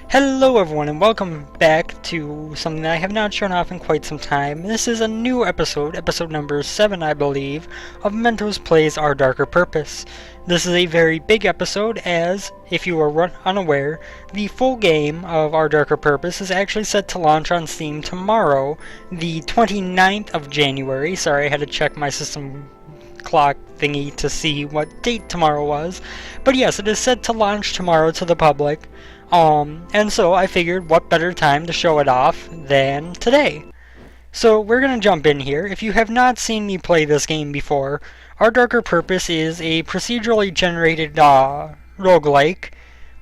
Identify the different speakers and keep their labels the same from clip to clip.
Speaker 1: Hello everyone and welcome back to something that I have not shown off in quite some time. This is a new episode number 7 I believe, of Mentos Plays Our Darker Purpose. This is a very big episode as, if you are unaware, the full game of Our Darker Purpose is actually set to launch on Steam tomorrow, the 29th of January. Sorry, I had to check my system clock thingy to see what date tomorrow was. But yes, it is set to launch tomorrow to the public. And so I figured what better time to show it off than today. So we're going to jump in here. If you have not seen me play this game before, Our Darker Purpose is a procedurally generated roguelike,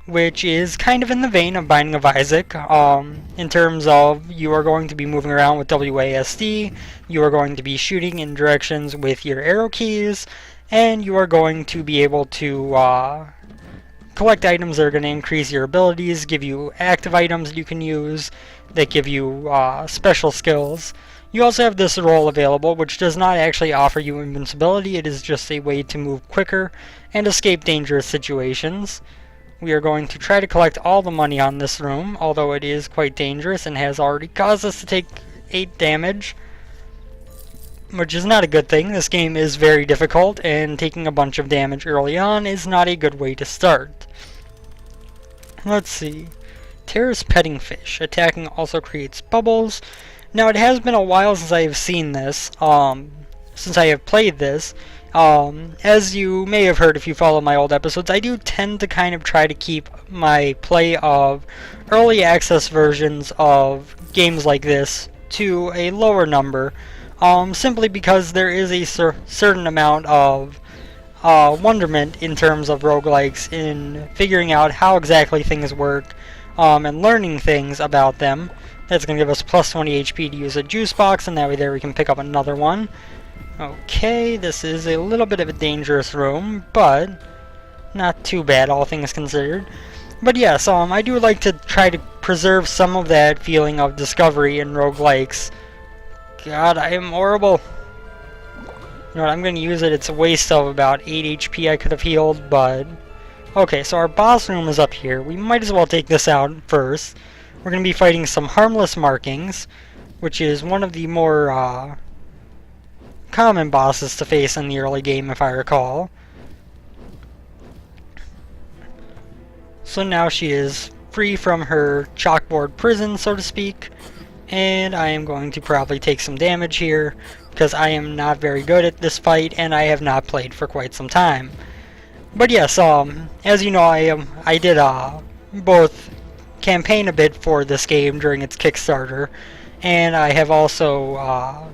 Speaker 1: which is kind of in the vein of Binding of Isaac, in terms of you are going to be moving around with WASD, you are going to be shooting in directions with your arrow keys, and you are going to be able to collect items that are going to increase your abilities, give you active items you can use that give you special skills. You also have this role available, which does not actually offer you invincibility. It is just a way to move quicker and escape dangerous situations. We are going to try to collect all the money on this room, although it is quite dangerous and has already caused us to take 8 damage, which is not a good thing. This game is very difficult, and taking a bunch of damage early on is not a good way to start. Let's see. Terrorist petting fish. Attacking also creates bubbles. Now, it has been a while since I have seen this, since I have played this. As you may have heard if you follow my old episodes, I do tend to kind of try to keep my play of early access versions of games like this to a lower number. Simply because there is a certain amount of wonderment in terms of roguelikes in figuring out how exactly things work and learning things about them. That's going to give us plus 20 HP to use a juice box, and that way there we can pick up another one. Okay, this is a little bit of a dangerous room, but not too bad, all things considered. But yes, I do like to try to preserve some of that feeling of discovery in roguelikes. God, I am horrible. You know what, I'm going to use it. It's a waste of about 8 HP I could have healed, but... Okay, so our boss room is up here. We might as well take this out first. We're going to be fighting some harmless markings, which is one of the more common bosses to face in the early game, if I recall. So now she is free from her chalkboard prison, so to speak. And I am going to probably take some damage here, because I am not very good at this fight, and I have not played for quite some time. But yes, as you know, I did both campaign a bit for this game during its Kickstarter, and I have also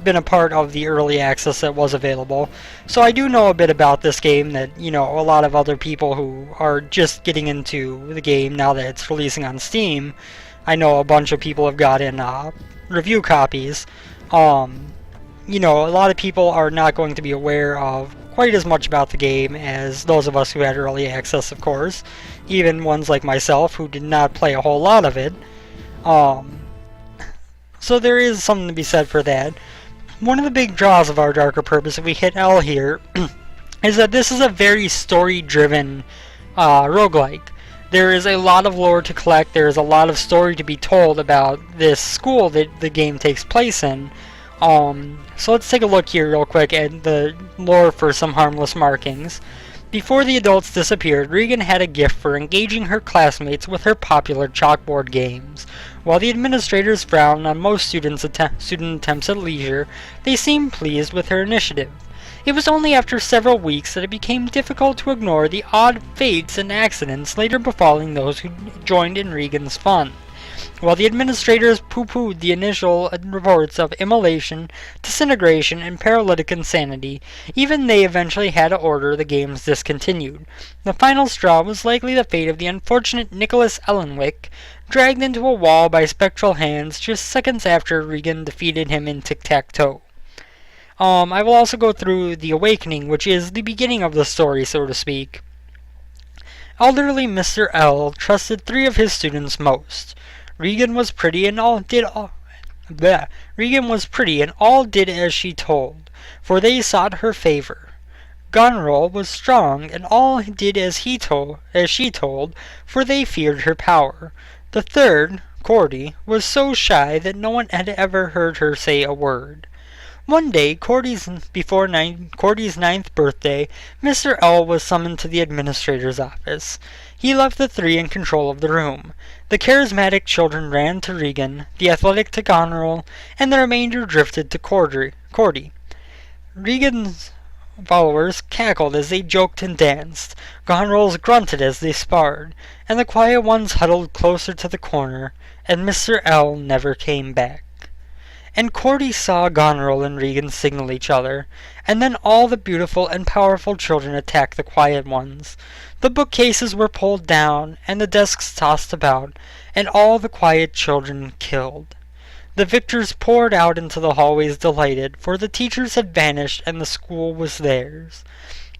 Speaker 1: been a part of the early access that was available. So I do know a bit about this game that, you know, a lot of other people who are just getting into the game now that it's releasing on Steam, I know a bunch of people have gotten review copies. You know, a lot of people are not going to be aware of quite as much about the game as those of us who had early access, of course. Even ones like myself who did not play a whole lot of it. So there is something to be said for that. One of the big draws of Our Darker Purpose, if we hit L here, is that this is a very story-driven roguelike. There is a lot of lore to collect, there is a lot of story to be told about this school that the game takes place in. So let's take a look here real quick at the lore for some harmless markings. Before the adults disappeared, Regan had a gift for engaging her classmates with her popular chalkboard games. While the administrators frowned on most student attempts at leisure, they seemed pleased with her initiative. It was only after several weeks that it became difficult to ignore the odd fates and accidents later befalling those who joined in Regan's fun. While the administrators pooh-poohed the initial reports of immolation, disintegration, and paralytic insanity, even they eventually had to order the games discontinued. The final straw was likely the fate of the unfortunate Nicholas Ellenwick, dragged into a wall by spectral hands just seconds after Regan defeated him in tic-tac-toe. I will also go through the Awakening, which is the beginning of the story, so to speak. Elderly Mr. L trusted 3 of his students most. Regan was pretty and all did as she told, for they sought her favor. Goneril was strong, and all did as she told, for they feared her power. The third, Cordy, was so shy that no one had ever heard her say a word. One day, Cordy's ninth birthday, Mr. L was summoned to the administrator's office. He left the three in control of the room. The charismatic children ran to Regan, the athletic to Goneril, and the remainder drifted to Cordy. Regan's followers cackled as they joked and danced. Goneril's grunted as they sparred, and the quiet ones huddled closer to the corner, and Mr. L never came back. And Cordy saw Goneril and Regan signal each other, and then all the beautiful and powerful children attacked the quiet ones. The bookcases were pulled down, and the desks tossed about, and all the quiet children killed. The victors poured out into the hallways delighted, for the teachers had vanished and the school was theirs.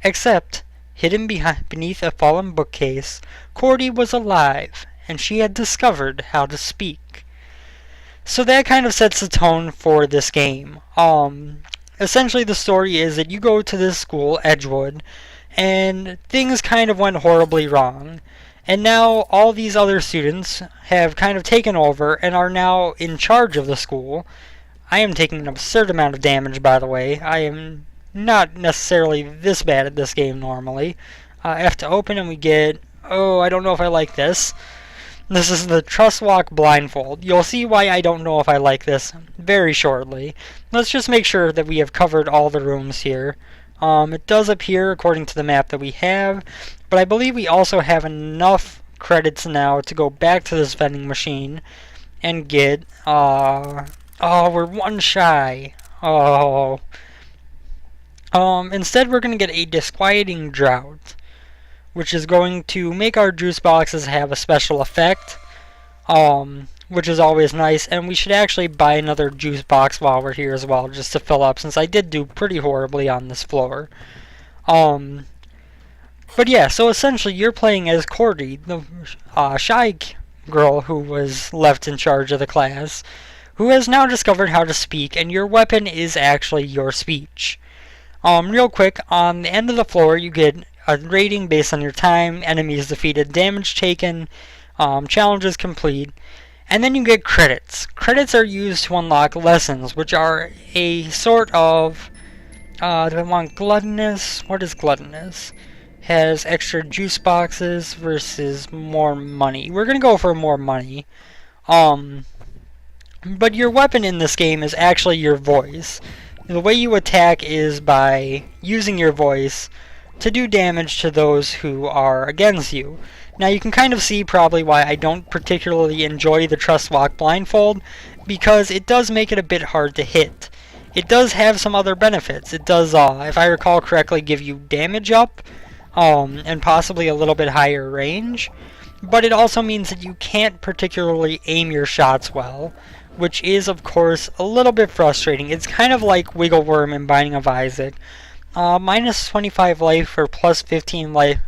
Speaker 1: Except, hidden beneath a fallen bookcase, Cordy was alive, and she had discovered how to speak. So that kind of sets the tone for this game. Essentially the story is that you go to this school, Edgewood, and things kind of went horribly wrong. And now all these other students have kind of taken over and are now in charge of the school. I am taking an absurd amount of damage, by the way. I am not necessarily this bad at this game normally. I have to open and we get... Oh, I don't know if I like this. This is the Trust Walk Blindfold. You'll see why I don't know if I like this very shortly. Let's just make sure that we have covered all the rooms here. It does appear according to the map that we have, but I believe we also have enough credits now to go back to this vending machine and get, oh, we're one shy. Oh. Instead we're going to get a disquieting drought, which is going to make our juice boxes have a special effect, which is always nice, and we should actually buy another juice box while we're here as well, just to fill up, since I did do pretty horribly on this floor. But yeah, so essentially you're playing as Cordy, the shy girl who was left in charge of the class, who has now discovered how to speak, and your weapon is actually your speech. Real quick, on the end of the floor you get a rating based on your time, enemies defeated, damage taken, challenges complete, and then you get credits. Credits are used to unlock lessons, which are a sort of, do I want gluttonous? What is gluttonous? Has extra juice boxes versus more money. We're gonna go for more money. But your weapon in this game is actually your voice. The way you attack is by using your voice to do damage to those who are against you. Now you can kind of see probably why I don't particularly enjoy the Trust Walk Blindfold, because it does make it a bit hard to hit. It does have some other benefits. It does, if I recall correctly, give you damage up, and possibly a little bit higher range, but it also means that you can't particularly aim your shots well, which is of course a little bit frustrating. It's kind of like Wiggle Worm in Binding of Isaac. Minus 25 life for plus 15 life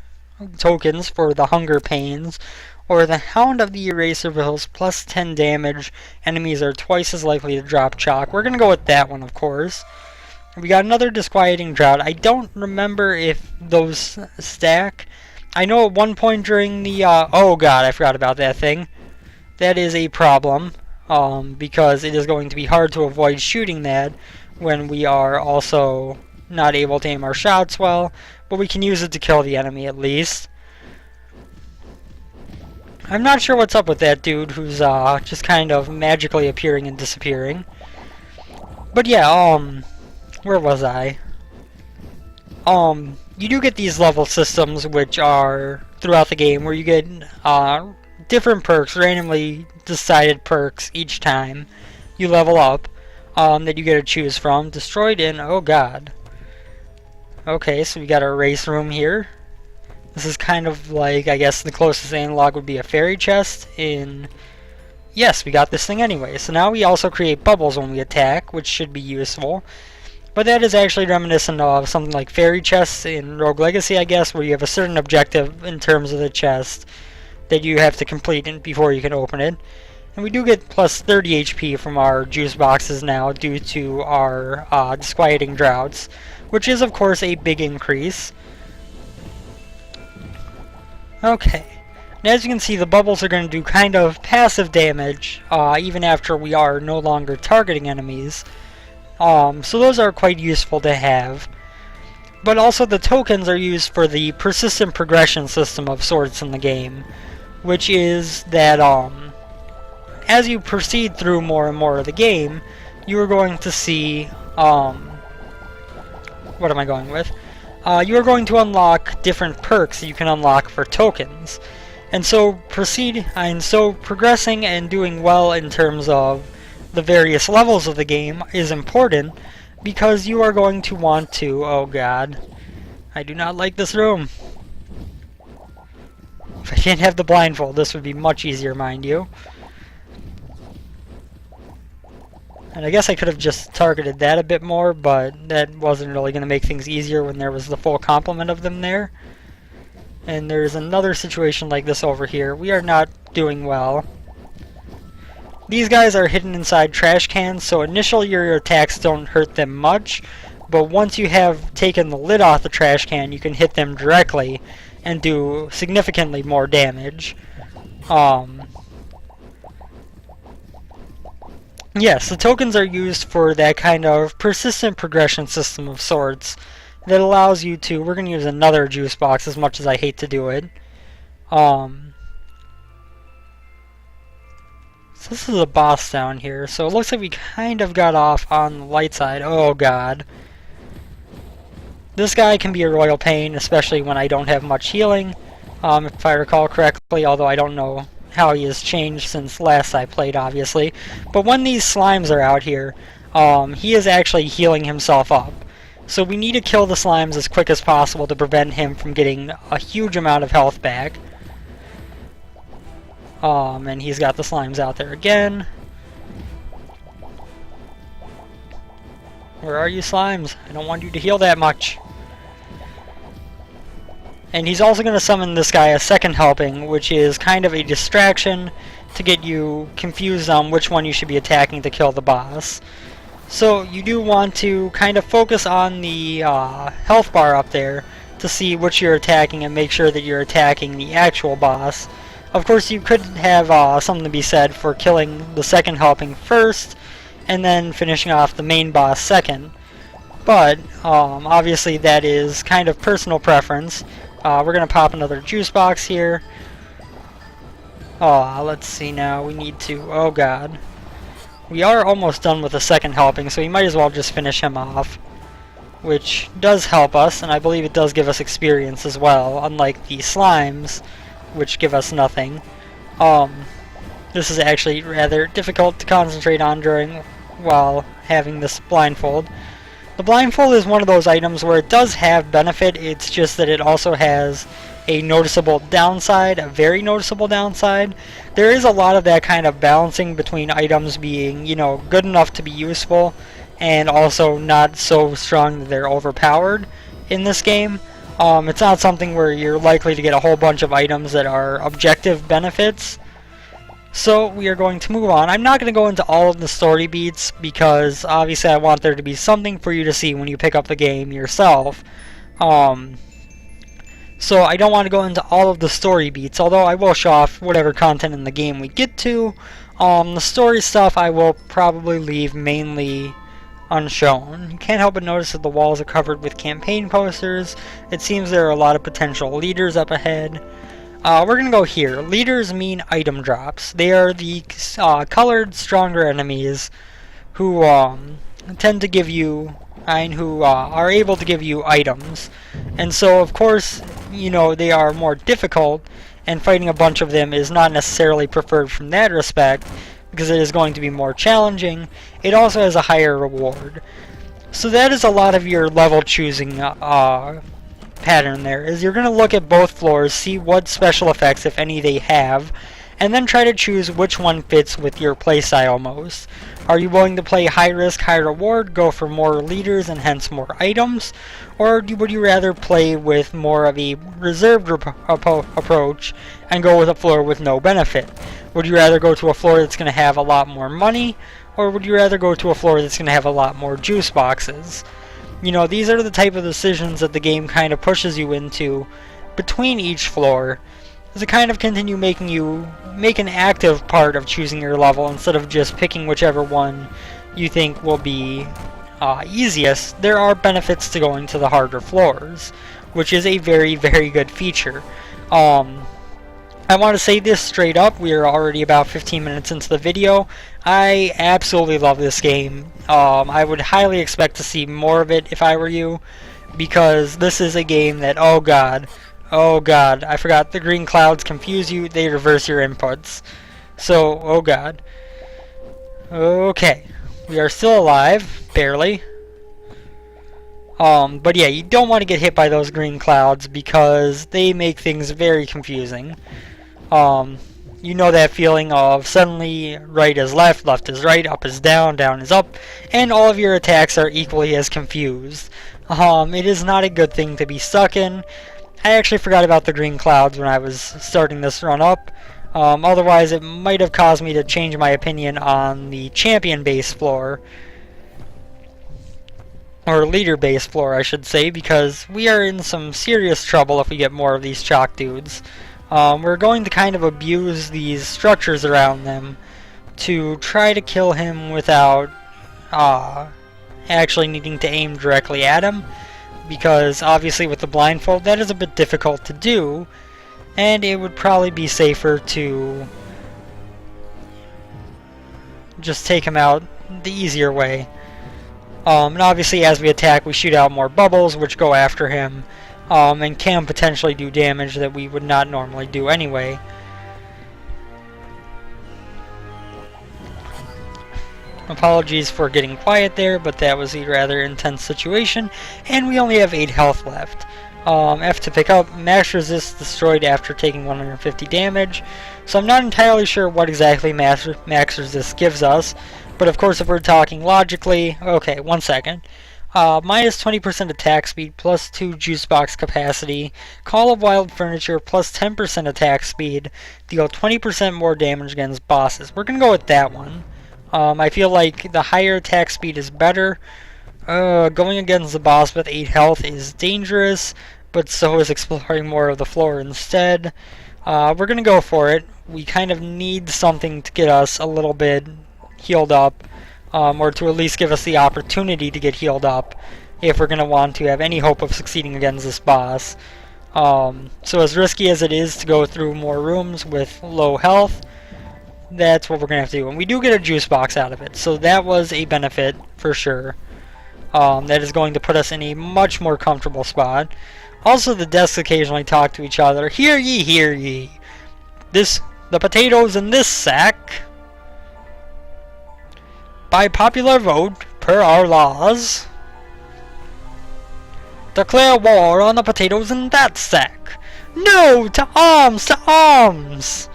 Speaker 1: tokens for the Hunger Pains, or the Hound of the Eraservilles, plus 10 damage. Enemies are twice as likely to drop chalk. We're gonna go with that one, of course. We got another Disquieting Drought. I don't remember if those stack. I know at one point during the, oh god, I forgot about that thing. That is a problem, because it is going to be hard to avoid shooting that when we are also not able to aim our shots well, but we can use it to kill the enemy at least. I'm not sure what's up with that dude who's just kind of magically appearing and disappearing. But yeah, where was I? You do get these level systems which are throughout the game where you get different perks, randomly decided perks each time you level up, that you get to choose from. Destroyed in, oh god. Okay, so we got our race room here. This is kind of like, I guess the closest analog would be a fairy chest in... Yes, we got this thing anyway. So now we also create bubbles when we attack, which should be useful. But that is actually reminiscent of something like fairy chests in Rogue Legacy, I guess, where you have a certain objective in terms of the chest that you have to complete before you can open it. And we do get plus 30 HP from our juice boxes now due to our disquieting droughts. which is of course a big increase. Okay, and as you can see, the bubbles are going to do kind of passive damage even after we are no longer targeting enemies. So those are quite useful to have. But also the tokens are used for the persistent progression system of sorts in the game, which is that as you proceed through more and more of the game, you are going to see what am I going with? You are going to unlock different perks that you can unlock for tokens. And so progressing and doing well in terms of the various levels of the game is important, because you are going to want to, oh god, I do not like this room. If I didn't have the blindfold, this would be much easier, mind you. And I guess I could have just targeted that a bit more, but that wasn't really going to make things easier when there was the full complement of them there. And there's another situation like this over here. We are not doing well. These guys are hidden inside trash cans, so initially your attacks don't hurt them much, but once you have taken the lid off the trash can, you can hit them directly and do significantly more damage. Yes, the tokens are used for that kind of persistent progression system of sorts that allows you to... We're going to use another juice box, as much as I hate to do it. So this is a boss down here, so it looks like we kind of got off on the light side. Oh god. This guy can be a royal pain, especially when I don't have much healing, if I recall correctly, although I don't know how he has changed since last I played, obviously. But when these slimes are out here, he is actually healing himself up. So we need to kill the slimes as quick as possible to prevent him from getting a huge amount of health back. And he's got the slimes out there again. Where are you, slimes? I don't want you to heal that much. And he's also going to summon this guy a second helping, which is kind of a distraction to get you confused on which one you should be attacking to kill the boss. So you do want to kind of focus on the health bar up there to see which you're attacking and make sure that you're attacking the actual boss. Of course, you could have something to be said for killing the second helping first and then finishing off the main boss second. But obviously that is kind of personal preference. We're going to pop another juice box here. Let's see now. We need to... Oh god. We are almost done with the second helping, so we might as well just finish him off. Which does help us, and I believe it does give us experience as well, unlike the slimes, which give us nothing. This is actually rather difficult to concentrate on while having this blindfold. The blindfold is one of those items where it does have benefit, it's just that it also has a noticeable downside, a very noticeable downside. There is a lot of that kind of balancing between items being, you know, good enough to be useful and also not so strong that they're overpowered in this game. It's not something where you're likely to get a whole bunch of items that are objective benefits. So we are going to move on. I'm not going to go into all of the story beats because obviously I want there to be something for you to see when you pick up the game yourself. So I don't want to go into all of the story beats, although I will show off whatever content in the game we get to. The story stuff I will probably leave mainly unshown. You can't help but notice that the walls are covered with campaign posters. It seems there are a lot of potential leaders up ahead. We're going to go here. Leaders mean item drops. They are the colored, stronger enemies who tend to give you, who are able to give you items. And so, of course, you know, they are more difficult, and fighting a bunch of them is not necessarily preferred from that respect, because it is going to be more challenging. It also has a higher reward. So that is a lot of your level choosing pattern there, is you're going to look at both floors, see what special effects, if any, they have, and then try to choose which one fits with your playstyle most. Are you willing to play high risk, high reward, go for more leaders and hence more items? Or would you rather play with more of a reserved approach and go with a floor with no benefit? Would you rather go to a floor that's going to have a lot more money? Or would you rather go to a floor that's going to have a lot more juice boxes? You know, these are the type of decisions that the game kind of pushes you into between each floor, to kind of continue making you make an active part of choosing your level instead of just picking whichever one you think will be easiest. There are benefits to going to the harder floors, which is a very, very good feature. I want to say this straight up, we are already about 15 minutes into the video. I absolutely love this game. I would highly expect to see more of it if I were you, because this is a game that, oh god, I forgot, the green clouds confuse you, they reverse your inputs. So, oh god. Okay, we are still alive, barely. But yeah, you don't want to get hit by those green clouds because they make things very confusing. You know that feeling of suddenly right is left, left is right, up is down, down is up, and all of your attacks are equally as confused. It is not a good thing to be stuck in. I actually forgot about the green clouds when I was starting this run up. Otherwise, it might have caused me to change my opinion on the champion base floor. Or leader base floor, I should say, because we are in some serious trouble if we get more of these chalk dudes. We're going to kind of abuse these structures around them to try to kill him without actually needing to aim directly at him, because obviously with the blindfold that is a bit difficult to do, and it would probably be safer to just take him out the easier way. And obviously as we attack we shoot out more bubbles which go after him, and can potentially do damage that we would not normally do anyway. Apologies for getting quiet there, but that was a rather intense situation, and we only have 8 health left. F to pick up, max resist destroyed after taking 150 damage, so I'm not entirely sure what exactly max resist gives us, but of course if we're talking logically, okay, 1 second. Minus 20% attack speed, plus 2 juice box capacity, Call of Wild Furniture, plus 10% attack speed, deal 20% more damage against bosses. We're going to go with that one. I feel like the higher attack speed is better. Going against the boss with 8 health is dangerous, but so is exploring more of the floor instead. We're going to go for it. We kind of need something to get us a little bit healed up. Or to at least give us the opportunity to get healed up if we're going to want to have any hope of succeeding against this boss. So as risky as it is to go through more rooms with low health, that's what we're going to have to do. And we do get a juice box out of it, so that was a benefit for sure. That is going to put us in a much more comfortable spot. Also, the desks occasionally talk to each other. Hear ye, hear ye. The potatoes in this sack, by popular vote, per our laws, declare war on the potatoes in that sack. No! To arms! To arms!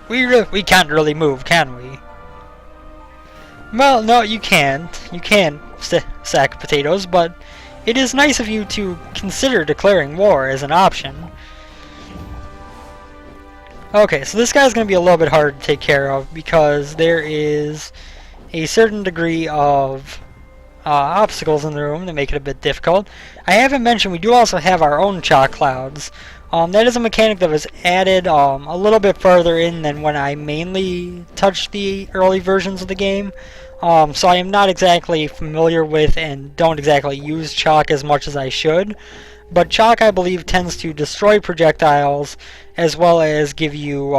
Speaker 1: We can't really move, can we? Well, no, you can't. You can't sack potatoes, but it is nice of you to consider declaring war as an option. Okay, so this guy's going to be a little bit hard to take care of because there is a certain degree of obstacles in the room that make it a bit difficult. I haven't mentioned we do also have our own chalk clouds. That is a mechanic that was added a little bit further in than when I mainly touched the early versions of the game. So I am not exactly familiar with and don't exactly use chalk as much as I should. But chalk, I believe, tends to destroy projectiles as well as give you,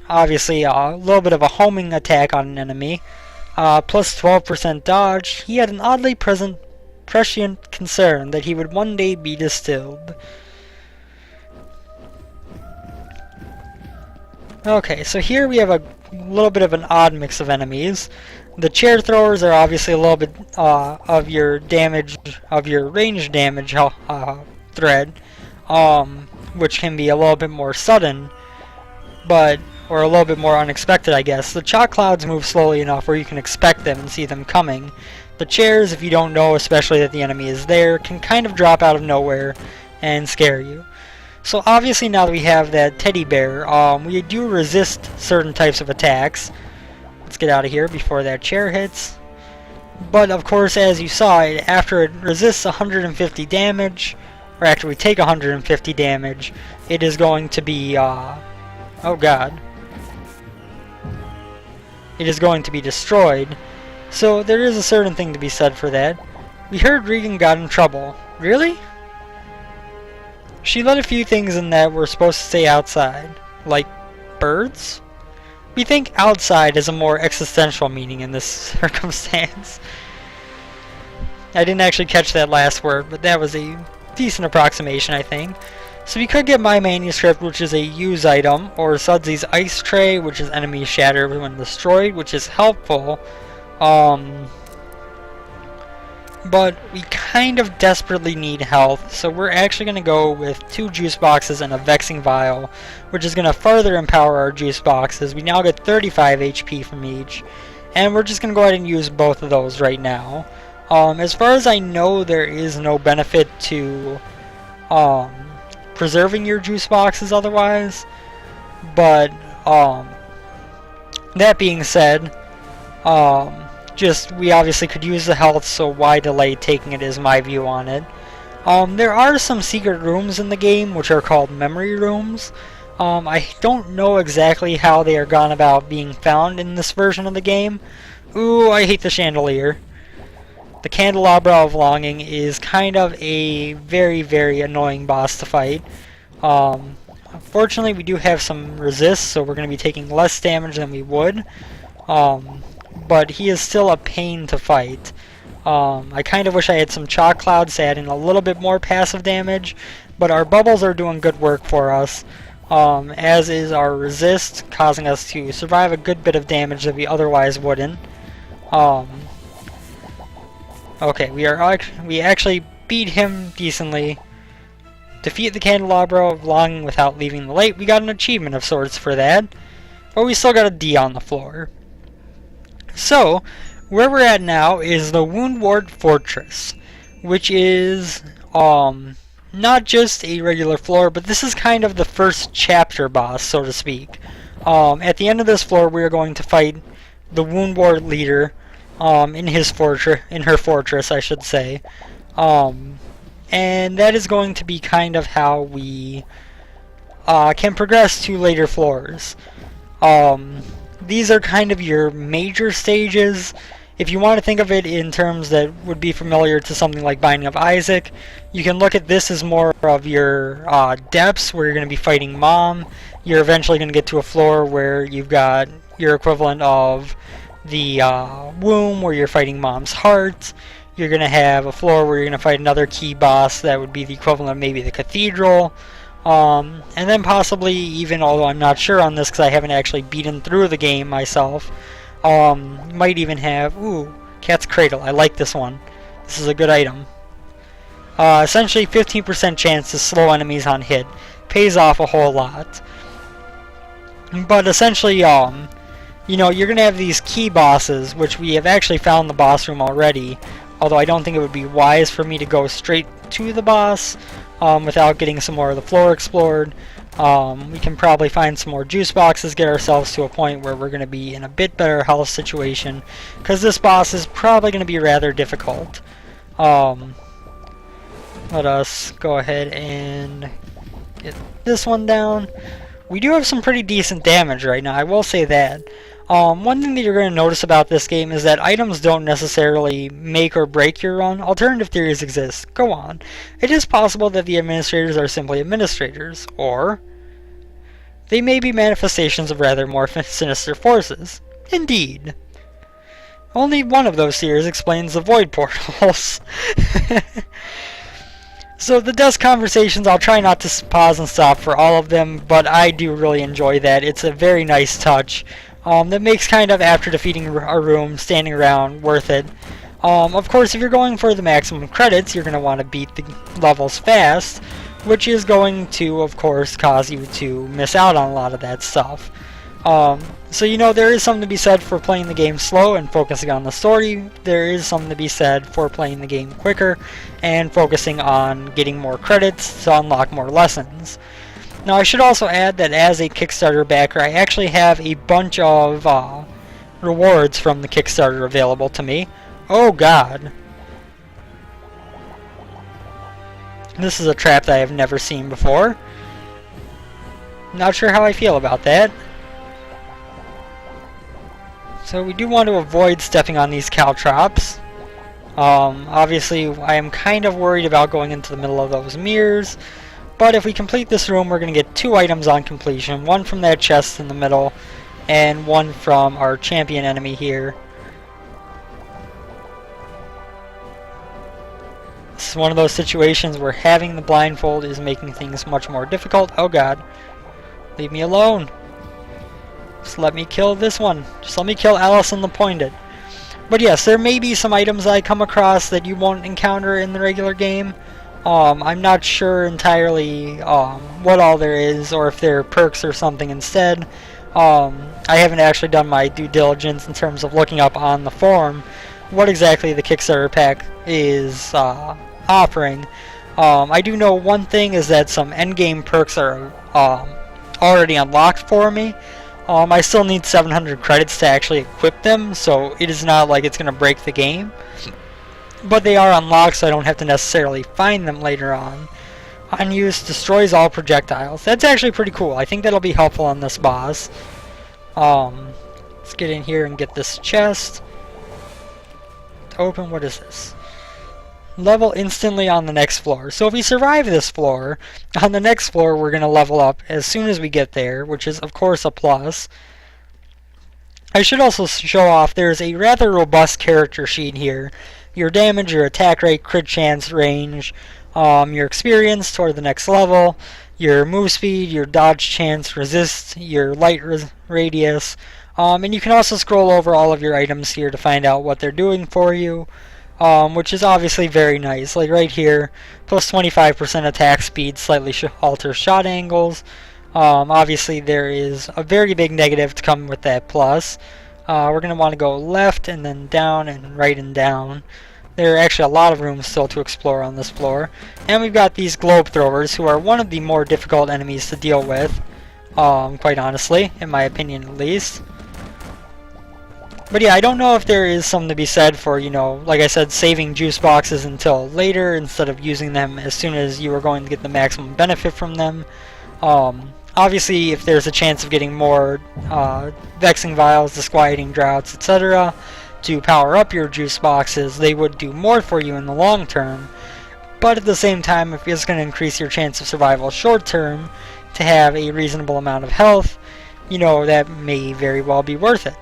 Speaker 1: obviously, a little bit of a homing attack on an enemy. Plus 12% dodge. He had an oddly prescient concern that he would one day be distilled. Okay, so here we have a little bit of an odd mix of enemies. The chair throwers are obviously a little bit of your damage, of your range damage thread, which can be a little bit more sudden, or a little bit more unexpected, I guess. The chalk clouds move slowly enough where you can expect them and see them coming. The chairs, if you don't know, especially that the enemy is there, can kind of drop out of nowhere and scare you. So obviously now that we have that teddy bear, we do resist certain types of attacks. Let's get out of here before that chair hits. But of course, as you saw, after it resists 150 damage, or after we take 150 damage, it is going to be, oh god. It is going to be destroyed. So there is a certain thing to be said for that. We heard Regan got in trouble. Really? She let a few things in that were supposed to stay outside. Like birds? We think outside has a more existential meaning in this circumstance. I didn't actually catch that last word, but that was a decent approximation, I think. So we could get my manuscript, which is a use item, or Sudsy's ice tray, which is enemy shatter when destroyed, which is helpful. But we kind of desperately need health, so we're actually going to go with 2 juice boxes and a vexing vial, which is going to further empower our juice boxes. We now get 35 HP from each, and we're just going to go ahead and use both of those right now. As far as I know, there is no benefit to preserving your juice boxes otherwise, but that being said, we obviously could use the health, so why delay taking it is my view on it. There are some secret rooms in the game which are called memory rooms. I don't know exactly how they are gone about being found in this version of the game. Ooh, I hate the chandelier. The Candelabra of Longing is kind of a very, very annoying boss to fight. Fortunately, we do have some resist, so we're going to be taking less damage than we would. But he is still a pain to fight. I kind of wish I had some chalk clouds to add in a little bit more passive damage, but our bubbles are doing good work for us, as is our resist, causing us to survive a good bit of damage that we otherwise wouldn't. Okay, we actually beat him decently. Defeat the Candelabra of Longing without leaving the light. We got an achievement of sorts for that, but we still got a D on the floor. So, where we're at now is the Wound Ward Fortress, which is not just a regular floor, but this is kind of the first chapter boss, so to speak. At the end of this floor, we are going to fight the Wound Ward leader in her fortress, I should say, and that is going to be kind of how we can progress to later floors. These are kind of your major stages. If you want to think of it in terms that would be familiar to something like Binding of Isaac, you can look at this as more of your depths, where you're going to be fighting Mom. You're eventually going to get to a floor where you've got your equivalent of the womb, where you're fighting Mom's heart. You're going to have a floor where you're going to fight another key boss that would be the equivalent of maybe the cathedral. And then possibly even, although I'm not sure on this because I haven't actually beaten through the game myself, might even have, ooh, Cat's Cradle. I like this one. This is a good item. Essentially 15% chance to slow enemies on hit. Pays off a whole lot. But essentially, you know, you're going to have these key bosses, which we have actually found the boss room already, although I don't think it would be wise for me to go straight to the boss without getting some more of the floor explored. We can probably find some more juice boxes, get ourselves to a point where we're going to be in a bit better health situation, because this boss is probably going to be rather difficult. Let us go ahead and get this one down. We do have some pretty decent damage right now, I will say that. One thing that you're going to notice about this game is that items don't necessarily make or break your run. Alternative theories exist. Go on. It is possible that the administrators are simply administrators, or they may be manifestations of rather more sinister forces. Indeed. Only one of those theories explains the void portals. So the desk conversations, I'll try not to pause and stop for all of them, but I do really enjoy that. It's a very nice touch. That makes kind of, after defeating a room, standing around, worth it. Of course, if you're going for the maximum credits, you're going to want to beat the levels fast, which is going to, of course, cause you to miss out on a lot of that stuff. So, you know, there is something to be said for playing the game slow and focusing on the story. There is something to be said for playing the game quicker and focusing on getting more credits to unlock more lessons. Now, I should also add that as a Kickstarter backer, I actually have a bunch of rewards from the Kickstarter available to me. Oh god. This is a trap that I have never seen before. Not sure how I feel about that. So we do want to avoid stepping on these caltrops. Obviously, I am kind of worried about going into the middle of those mirrors. But if we complete this room, we're going to get 2 items on completion. One from that chest in the middle, and one from our champion enemy here. This is one of those situations where having the blindfold is making things much more difficult. Oh god. Leave me alone. Just let me kill this one. Just let me kill Allison the Pointed. But yes, there may be some items I come across that you won't encounter in the regular game. I'm not sure entirely what all there is, or if they're perks or something instead. I haven't actually done my due diligence in terms of looking up on the forum what exactly the Kickstarter pack is offering. I do know one thing is that some endgame perks are already unlocked for me. I still need 700 credits to actually equip them, so it is not like it's going to break the game. But they are unlocked, so I don't have to necessarily find them later on. Unused destroys all projectiles. That's actually pretty cool. I think that'll be helpful on this boss. Let's get in here and get this chest. Open, what is this? Level instantly on the next floor. So if we survive this floor, on the next floor we're going to level up as soon as we get there, which is of course a plus. I should also show off there's a rather robust character sheet here. Your damage, your attack rate, crit chance, range, your experience toward the next level, your move speed, your dodge chance, resist, your light radius, and you can also scroll over all of your items here to find out what they're doing for you. Which is obviously very nice. Like right here, plus 25% attack speed, slightly alters shot angles. Obviously there is a very big negative to come with that plus. We're going to want to go left and then down and right and down. There are actually a lot of rooms still to explore on this floor. And we've got these globe throwers, who are one of the more difficult enemies to deal with. Quite honestly, in my opinion at least. But yeah, I don't know if there is something to be said for, you know, like I said, saving juice boxes until later instead of using them as soon as you are going to get the maximum benefit from them. Obviously, if there's a chance of getting more vexing vials, disquieting droughts, etc. to power up your juice boxes, they would do more for you in the long term. But at the same time, if it's going to increase your chance of survival short term to have a reasonable amount of health, you know, that may very well be worth it.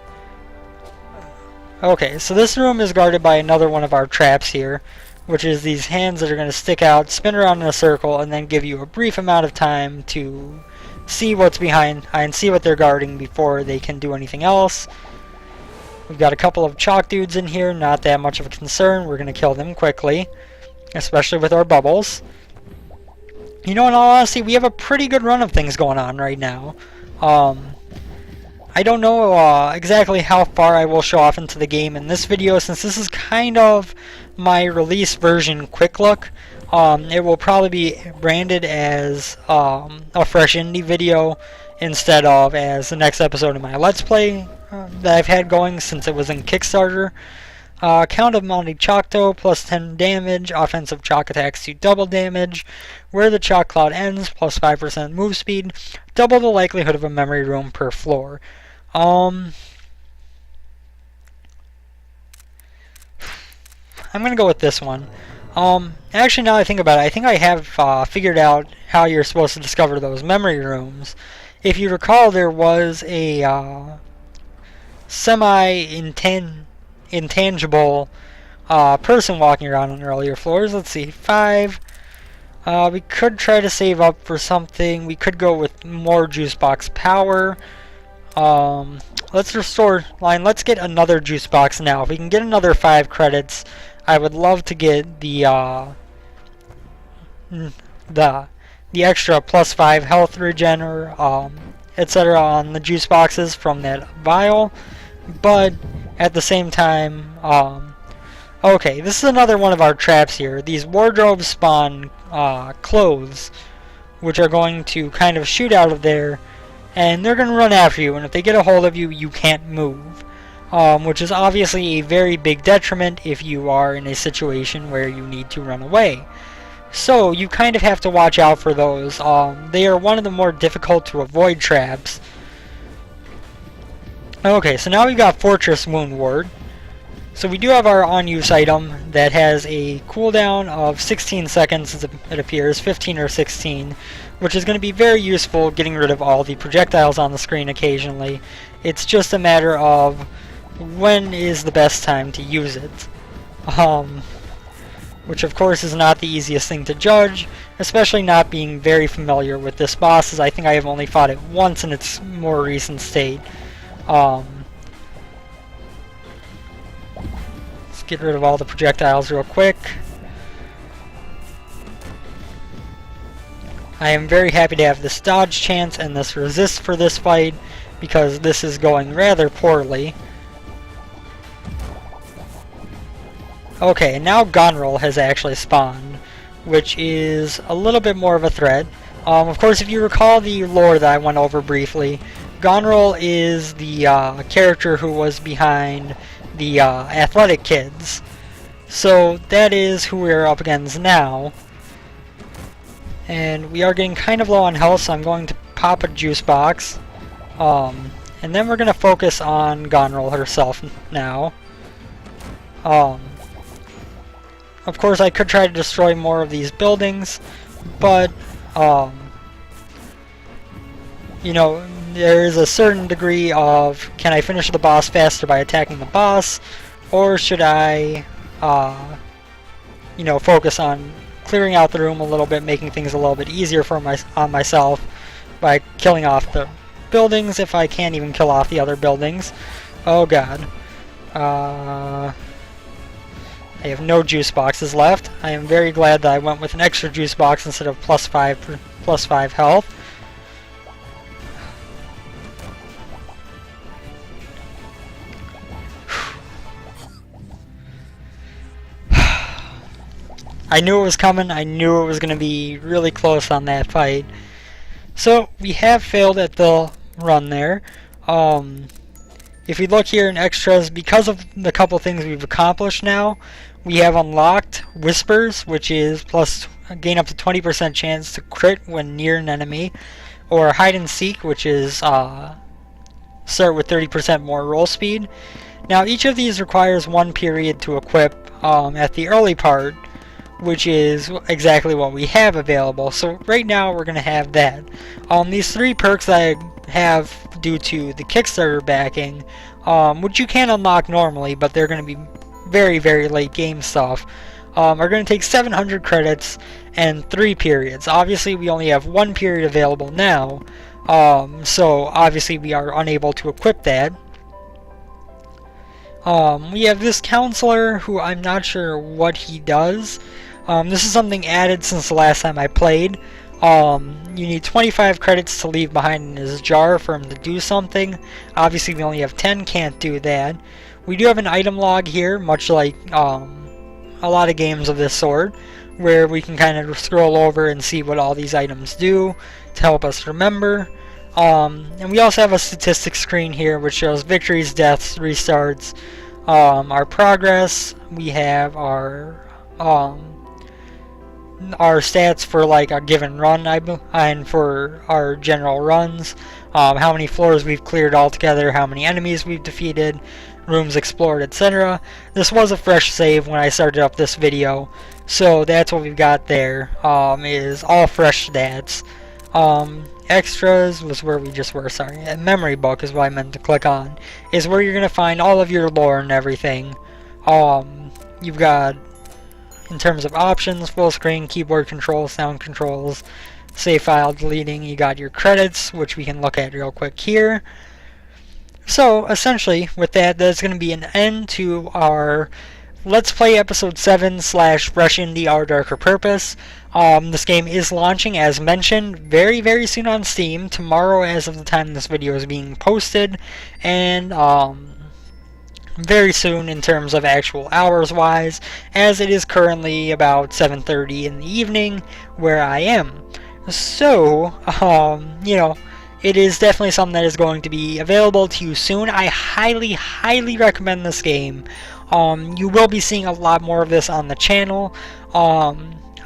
Speaker 1: Okay, so this room is guarded by another one of our traps here, which is these hands that are going to stick out, spin around in a circle, and then give you a brief amount of time to see what's behind and see what they're guarding before they can do anything else. We've got a couple of chalk dudes in here, not that much of a concern. We're going to kill them quickly, especially with our bubbles. You know, in all honesty, we have a pretty good run of things going on right now. I don't know exactly how far I will show off into the game in this video, since this is kind of my release version quick look. It will probably be branded as a fresh indie video instead of as the next episode of my Let's Play that I've had going since it was in Kickstarter. Count of Mounting Chalkto, plus 10 damage, offensive chalk attacks do double damage, where the chalk cloud ends, plus 5% move speed, double the likelihood of a memory room per floor. I'm gonna go with this one. Actually, now that I think about it, I think I have figured out how you're supposed to discover those memory rooms. If you recall, there was a semi-intangible person walking around on earlier floors. Let's see, 5. We could try to save up for something. We could go with more juice box power. Let's restore line. Let's get another juice box now. If we can get another 5 credits, I would love to get the extra plus 5 health regen or etc. on the juice boxes from that vial. But at the same time, okay, this is another one of our traps here. These wardrobes spawn clothes, which are going to kind of shoot out of there, and they're going to run after you, and if they get a hold of you, you can't move. which is obviously a very big detriment if you are in a situation where you need to run away. So you kind of have to watch out for those. They are one of the more difficult to avoid traps. Okay, so now we've got Fortress Wound Ward. So we do have our on-use item that has a cooldown of 16 seconds, it appears, 15 or 16, which is going to be very useful getting rid of all the projectiles on the screen occasionally. It's just a matter of when is the best time to use it. Which of course is not the easiest thing to judge, especially not being very familiar with this boss, as I think I have only fought it once in its more recent state. Let's get rid of all the projectiles real quick. I am very happy to have this dodge chance and this resist for this fight, because this is going rather poorly. Okay, and now Gonrel has actually spawned, which is a little bit more of a threat. Of course, if you recall the lore that I went over briefly, Gonrel is the character who was behind the athletic kids. So that is who we're up against now. And we are getting kind of low on health, so I'm going to pop a juice box. And then we're going to focus on Gonrel herself now. Of course, I could try to destroy more of these buildings, but, you know, there is a certain degree of, can I finish the boss faster by attacking the boss, or should I, you know, focus on clearing out the room a little bit, making things a little bit easier for myself by killing off the buildings, if I can't even kill off the other buildings. Oh god. I have no juice boxes left. I am very glad that I went with an extra juice box instead of plus 5 health. I knew it was coming. I knew it was going to be really close on that fight. So we have failed at the run there. If we look here in extras, because of the couple things we've accomplished now, we have unlocked Whispers, which is gain up to 20% chance to crit when near an enemy, or Hide and Seek, which is start with 30% more roll speed. Now each of these requires 1 period to equip at the early part, which is exactly what we have available. So right now we're going to have that. These 3 perks that I have due to the Kickstarter backing, which you can unlock normally, but they're going to be very, very late game stuff, are going to take 700 credits and 3 periods. Obviously we only have 1 period available now, so obviously we are unable to equip that. We have this counselor who I'm not sure what he does. This is something added since the last time I played. You need 25 credits to leave behind in his jar for him to do something. Obviously we only have 10, can't do that. We do have an item log here, much like a lot of games of this sort, where we can kind of scroll over and see what all these items do to help us remember. And we also have a statistics screen here which shows victories, deaths, restarts, our progress. We have our stats for like a given run, and for our general runs, how many floors we've cleared altogether, how many enemies we've defeated, rooms explored, etc. This was a fresh save when I started up this video, so that's what we've got there, is all fresh stats. Extras was where we just were, sorry. A memory book is what I meant to click on, is where you're going to find all of your lore and everything. You've got, in terms of options, full screen, keyboard controls, sound controls, save file deleting. You got your credits, which we can look at real quick here. So essentially with that, that's going to be an end to our Let's Play episode 7 / Rush Indie Our Darker Purpose. This game is launching, as mentioned, very, very soon on Steam, tomorrow as of the time this video is being posted, and very soon in terms of actual hours wise, as it is currently about 7:30 in the evening where I am. So, you know, it is definitely something that is going to be available to you soon. I highly recommend this game. You will be seeing a lot more of this on the channel.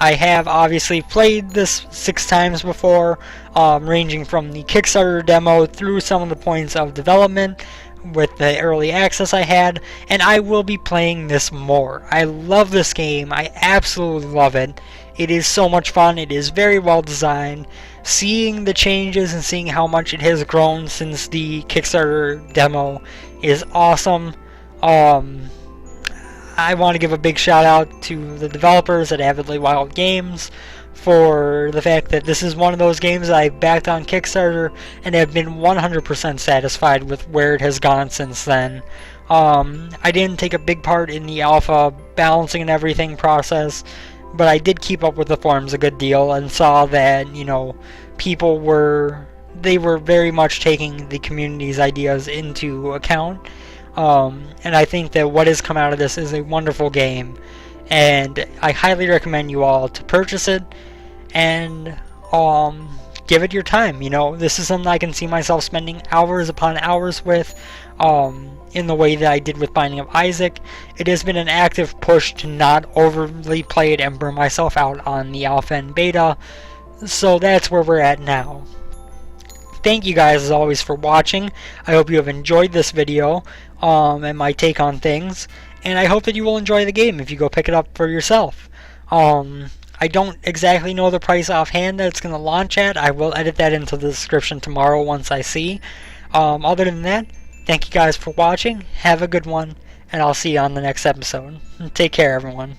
Speaker 1: I have obviously played this 6 times before, ranging from the Kickstarter demo through some of the points of development with the early access I had, and I will be playing this more. I love this game. I absolutely love it. It is so much fun. It is very well designed. Seeing the changes and seeing how much it has grown since the Kickstarter demo is awesome. I want to give a big shout out to the developers at Avidly Wild Games for the fact that this is one of those games that I backed on Kickstarter and have been 100% satisfied with where it has gone since then. I didn't take a big part in the alpha balancing and everything process, but I did keep up with the forums a good deal and saw that, you know, people were very much taking the community's ideas into account. And I think that what has come out of this is a wonderful game, and I highly recommend you all to purchase it and give it your time. You know, this is something I can see myself spending hours upon hours with, in the way that I did with Binding of Isaac. It has been an active push to not overly play it and burn myself out on the alpha and beta, so that's where we're at now. Thank you guys as always for watching. I hope you have enjoyed this video and my take on things, and I hope that you will enjoy the game if you go pick it up for yourself. I don't exactly know the price offhand that it's going to launch at. I will edit that into the description tomorrow once I see. Other than that, thank you guys for watching. Have a good one, and I'll see you on the next episode. Take care, everyone.